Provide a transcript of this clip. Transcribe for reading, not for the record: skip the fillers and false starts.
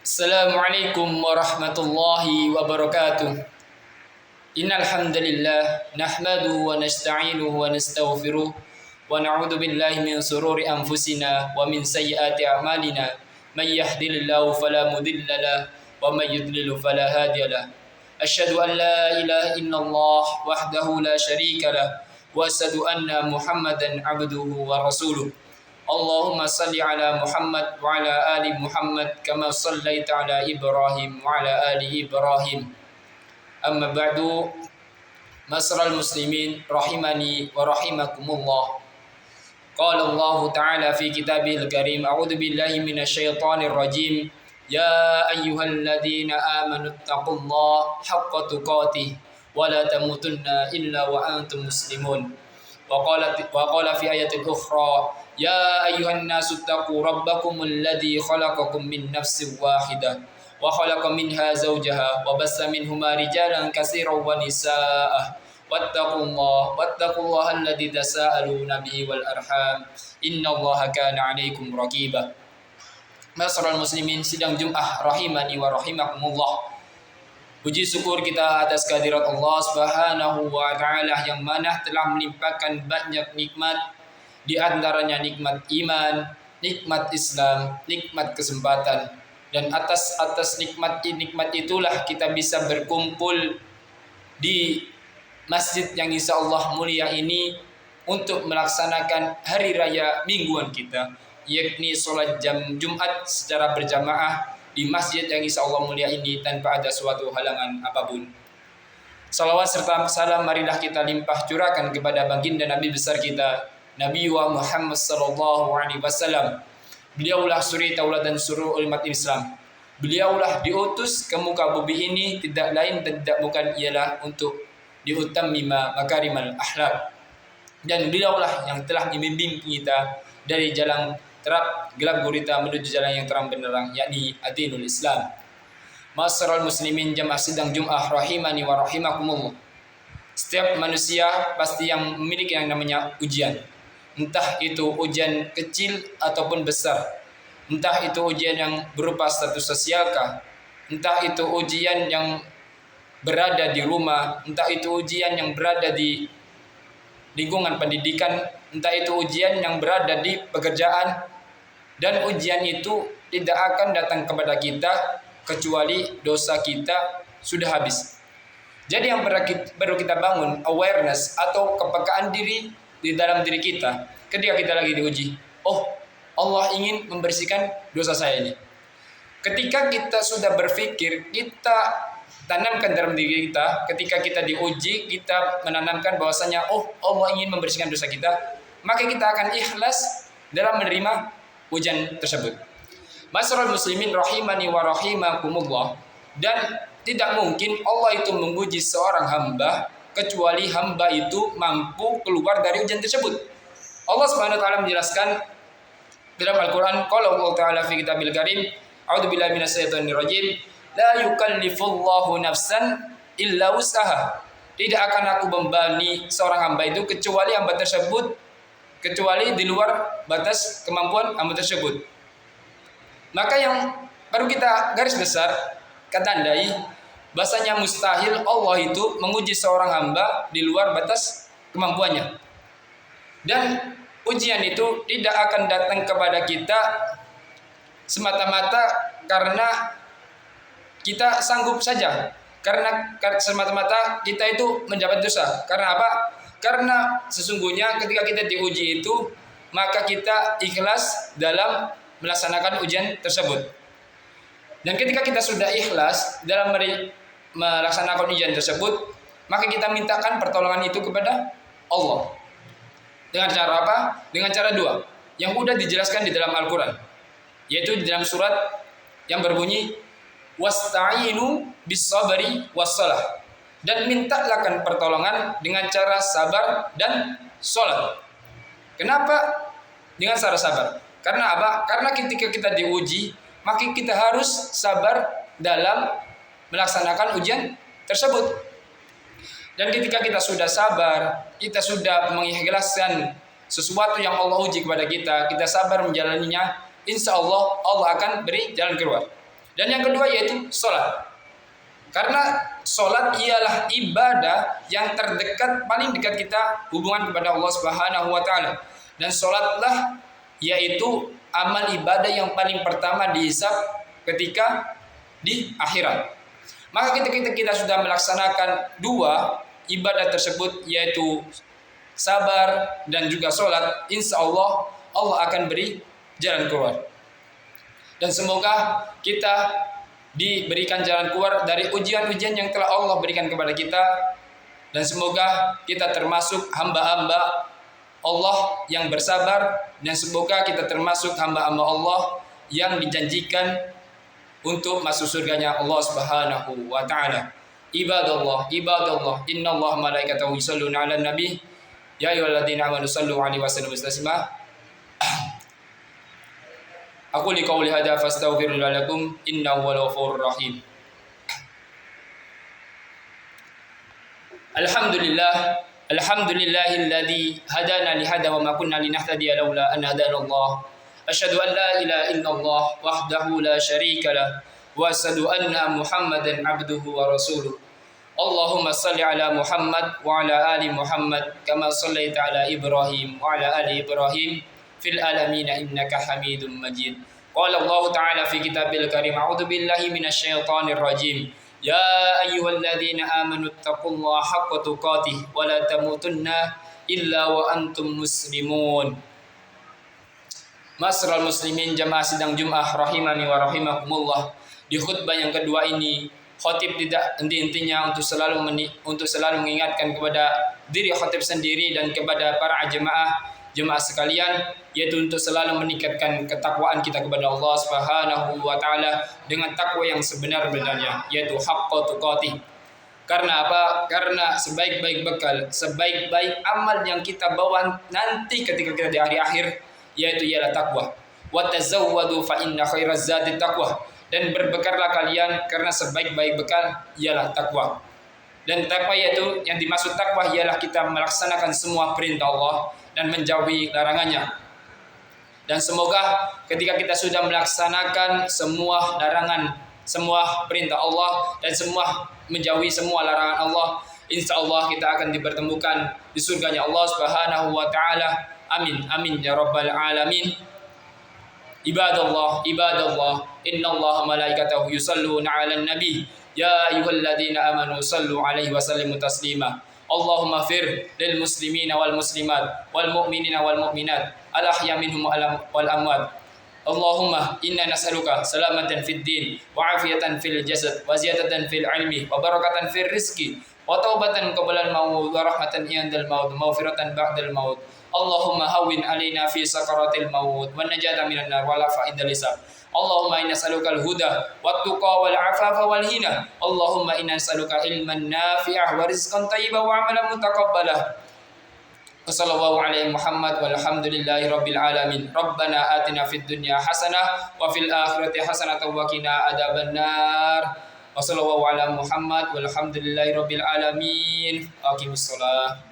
Assalamualaikum warahmatullahi wabarakatuh. Innal hamdalillah nahmaduhu wa nasta'inuhu wa nastaghfiruh wa na'udzu billahi min sururi anfusina wa min sayyiati a'malina. May yahdihillahu fala mudilla lahu wa may yudlil fala hadiya lahu. Asyhadu an la ilaha illallah wahdahu la syarika lahu wa asyhadu anna Muhammadan 'abduhu wa rasuluh. Allahumma salli ala Muhammad wa ala ali Muhammad kama sallaita ala Ibrahim wa ala ali Ibrahim. Amma ba'du, masral muslimin rahimani wa rahimakumullah. Qala Allah ta'ala fi kitabihil karim, a'udzu billahi minasyaitonir rajim. Ya ayyuhalladzina amanu taqullaha haqqa tuqatih wa la tamutunna illa wa antum muslimun. Wa qala fi ayatin ukhra, ya ayyuhan nasu taqu rabbakumul ladzi khalaqakum min nafsin wahidah wa khalaqa minha zawjaha wa bassa minhuma rijalan katsiran wa nisaa wattaqullaha alladzi tasaaluna bihi wal arham innallaha kana 'alaikum raqiba. Masyarul muslimin, sidang Jumat rahimani wa rahimakumullah. Puji syukur kita atas kehadirat Allah Subhanahu wa taala yang mana telah melimpahkan banyak nikmat, di antaranya nikmat iman, nikmat Islam, nikmat kesempatan. Dan atas nikmat itulah kita bisa berkumpul di masjid yang insya Allah mulia ini untuk melaksanakan hari raya mingguan kita, yakni sholat jam Jumat secara berjamaah di masjid yang insya Allah mulia ini tanpa ada suatu halangan apapun. Salawat serta salam marilah kita limpah curahkan kepada baginda Nabi besar kita, Nabi Muhammad sallallahu alaihi wasallam. Beliaulah suri tauladan seluruh umat Islam. Beliaulah diutus ke muka bumi ini tidak lain dan tidak bukan ialah untuk diutammima makarimal akhlak. Dan beliaulah yang telah membimbing kita dari jalan terap gelap gurita menuju jalan yang terang benderang, yakni ad-dinul Islam. Masyarul muslimin, jamaah sidang Jumat rahimani wa rahimakumullah. Setiap manusia pasti yang memiliki yang namanya ujian. Entah itu ujian kecil ataupun besar. Entah itu ujian yang berupa status sosialkah. Entah itu ujian yang berada di rumah. Entah itu ujian yang berada di lingkungan pendidikan. Entah itu ujian yang berada di pekerjaan. Dan ujian itu tidak akan datang kepada kita kecuali dosa kita sudah habis. Jadi yang baru kita bangun awareness atau kepekaan diri di dalam diri kita ketika kita lagi diuji. Oh, Allah ingin membersihkan dosa saya ini. Ketika kita sudah berpikir, kita tanamkan dalam diri kita, ketika kita diuji, kita menanamkan bahwasanya oh, Allah ingin membersihkan dosa kita, maka kita akan ikhlas dalam menerima ujian tersebut. Masyarul muslimin rahimani wa rahimakumullah. Dan tidak mungkin Allah itu menguji seorang hamba kecuali hamba itu mampu keluar dari ujian tersebut. Allah Subhanahu wa taala menjelaskan dalam Al-Qur'an, qala Allah taala fi kitabil karim, a'udzu billahi minasyaitonir rajim, la yukallifullahu nafsan illa wus'aha. Tidak akan aku membebani seorang hamba itu kecuali hamba tersebut kecuali di luar batas kemampuan hamba tersebut. Maka yang baru kita garis besar tandai bahasanya mustahil Allah itu menguji seorang hamba di luar batas kemampuannya. Dan ujian itu tidak akan datang kepada kita semata-mata karena kita sanggup saja, karena semata-mata kita itu mendapat dosa. Karena apa? Karena sesungguhnya ketika kita diuji itu, maka kita ikhlas dalam melaksanakan ujian tersebut. Dan ketika kita sudah ikhlas dalam melaksanakan ujian tersebut, maka kita mintakan pertolongan itu kepada Allah. Dengan cara apa? Dengan cara dua, yang sudah dijelaskan di dalam Al-Quran, yaitu di dalam surat yang berbunyi wasta'inu bis-sabri was-shalah. Dan mintakan pertolongan dengan cara sabar dan sholat. Kenapa dengan cara sabar? Karena apa? Karena ketika kita diuji, maka kita harus sabar dalam melaksanakan ujian tersebut. Dan ketika kita sudah sabar, kita sudah mengikhlaskan sesuatu yang Allah uji kepada kita, kita sabar menjalaninya, insya Allah Allah akan beri jalan keluar. Dan yang kedua yaitu sholat. Karena sholat ialah ibadah yang terdekat, paling dekat kita hubungan kepada Allah Subhanahu wa taala. Dan sholatlah yaitu amal ibadah yang paling pertama dihisab ketika di akhirat. Maka ketika kita sudah melaksanakan dua ibadah tersebut, yaitu sabar dan juga sholat, insya Allah Allah akan beri jalan keluar. Dan semoga kita diberikan jalan keluar dari ujian-ujian yang telah Allah berikan kepada kita, dan semoga kita termasuk hamba-hamba Allah yang bersabar, dan semoga kita termasuk hamba-hamba Allah yang dijanjikan untuk masuk surganya Allah Subhanahu wa taala. Ibadallah, innallaha malaikatahu yusholluna 'alan nabi, ya ayyuhalladzina amanu shallu 'alaihi wa sallimu taslima. Aku liqauli hadza fastaghfirullah lakum innahu huwal ghafurur rahim. Alhamdulillahilladzi hadana li hada wa ma kunna linahtadiya laula an hadanallah. Asyhadu an la ilaha illallah wahdahu la syarika lah wa asyhadu anna Muhammadan abduhu wa rasuluh. Allahumma shalli ala Muhammad wa ala ali Muhammad kama shallaita ala Ibrahim wa ala ali Ibrahim fil alamin innaka Hamidum Majid. Qala Allah Ta'ala fi kitabil karim, a'udzu billahi minasyaitonir rajim. Ya ayyuhalladzina amanu taqullaha haqqa tuqatih wa la tamutunna illa wa antum muslimun. Masral muslimin jamaah sidang Jumat rahimani wa rahimakumullah. Di khutbah yang kedua ini, khatib tidak henti-hentinya untuk selalu mengingatkan kepada diri khatib sendiri dan kepada para jemaah sekalian, yaitu untuk selalu meningkatkan ketakwaan kita kepada Allah Subhanahu wa taala dengan takwa yang sebenar-benarnya, yaitu haqqa tuqatih. Karena apa? Karena sebaik-baik bekal, sebaik-baik amal yang kita bawa nanti ketika kita di hari akhir, yaitu ialah takwa. Wa tazawwadu fa inna khairaz zadi taqwa. Dan berbekallah kalian karena sebaik-baik bekal ialah takwa. Dan takwa yaitu yang dimaksud takwa ialah kita melaksanakan semua perintah Allah dan menjauhi larangannya. Dan semoga ketika kita sudah melaksanakan semua larangan, semua perintah Allah, dan semua menjauhi semua larangan Allah, insya Allah kita akan dipertemukan di surganya Allah Subhanahu wa taala. Amin amin ya rabbal alamin. Ibadallah, innallaha malaikatahu yusholluna 'alan nabi, ya ayyuhalladzina amanu shallu 'alaihi wa sallimu taslima. Allahumma fir lil muslimina wal muslimat wal mu'minina wal mu'minat al ahya minhum wal amwat. Allahumma inna nas'aluka salamatan fid din wa afiyatan fil jasad wa ziyadatan fil ilmi wa barakatan fil rizqi wa taubatan qabla al maut wa rahmatan indal maut wa maghfiratan ba'dal maut. Allahumma hawwin alaina fi sakaratil maut wa najata minan nar wa la fa'idal hisab. Allahumma inna nas'alukal huda wat tuqa wal afafa wal hina. Allahumma inna nas'aluka ilman nafi'ah wa rizqan thayyiban wa amalan mutaqabbalah. Wassallallahu alaihi Muhammad walhamdulillahi rabbil alamin. Rabbana atina fid dunya hasanah wa fil akhirati hasanah wa qina adzabannar. Wassallallahu ala Muhammad walhamdulillahi rabbil alamin. Aqimussalah.